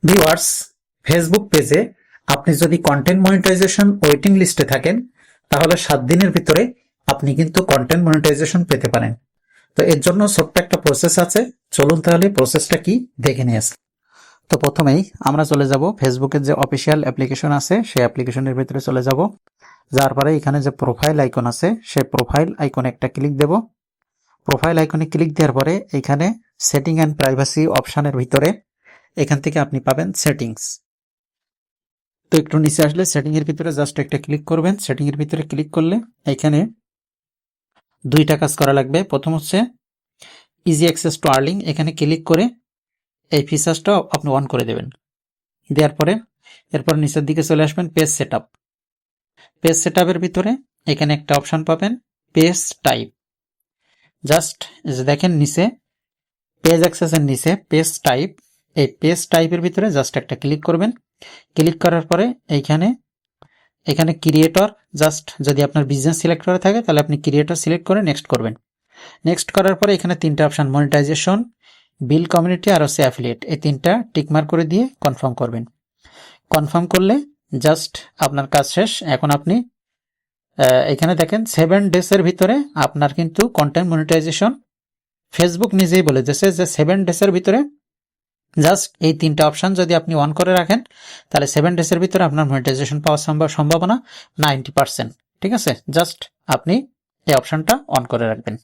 Viewers, Facebook পেজে আপনি যদি কন্টেন্ট মনিটাইজেশন ওয়েটিং লিস্টে থাকেন তাহলে 7 দিনের ভিতরে আপনি কিন্তু কন্টেন্ট মনিটাইজেশন পেতে পারেন। তো এর জন্য ছোট্ট একটা প্রসেস আছে, চলুন তাহলে প্রসেসটা কি দেখে নিয়ে আসি। তো প্রথমেই আমরা চলে যাব ফেসবুকের যে অফিসিয়াল অ্যাপ্লিকেশন আছে সেই অ্যাপ্লিকেশনের ভিতরে চলে যাব। যার পরে এখানে যে প্রোফাইল আইকন আছে সেই প্রোফাইল আইকনে একটা ক্লিক দেব। প্রোফাইল আইকনে ক্লিক দেওয়ার পরে এখানে সেটিং অ্যান্ড প্রাইভেসি অপশনের ভিতরে এখান থেকে আপনি পাবেন সেটিংস। তো একটু নিচে আসলে সেটিং এর ভিতরে জাস্ট একটা ক্লিক করবেন। সেটিং এর ভিতরে ক্লিক করলে এখানে দুইটা কাজ করা লাগবে। প্রথম হচ্ছে ইজি অ্যাক্সেস টু আর্নিং, এখানে ক্লিক করে এই ফিচারসটা আপনি অন করে দেবেন। দেওয়ার পরে এরপর নিচের দিকে চলে আসবেন পেজ সেটআপ। পেজ সেটআপের ভিতরে এখানে একটা অপশন পাবেন পেজ টাইপ। জাস্ট দেখেন নিচে পেজ অ্যাক্সেসের নিচে পেজ টাইপ, এই পেজ টাইপের ভিতরে জাস্ট একটা ক্লিক করবেন। ক্লিক করার পরে এখানে ক্রিয়েটর, জাস্ট যদি আপনার বিজনেস সিলেক্ট করা থাকে তাহলে আপনি ক্রিয়েটর সিলেক্ট করে নেক্সট করবেন। নেক্সট করার পরে এখানে তিনটা অপশন মনিটাইজেশন, বিল কমিউনিটি আর হচ্ছে অ্যাফিলিয়েট, এই তিনটা টিকমার্ক করে দিয়ে কনফার্ম করবেন। কনফার্ম করলে জাস্ট আপনার কাজ শেষ। এখন আপনি এখানে দেখেন 7 ডেজের ভিতরে আপনার কিন্তু কন্টেন্ট মনিটাইজেশন ফেসবুক নিজেই বলে দিয়েছে যে 7 ডেজের ভিতরে জাস্ট এই তিনটা অপশন যদি আপনি অন করে রাখেন তাহলে 7 ডেজের ভিতরে আপনার মনিটাইজেশন পাওয়ার সম্ভাবনা 90%। ঠিক আছে, জাস্ট আপনি এই অপশনটা অন করে রাখবেন।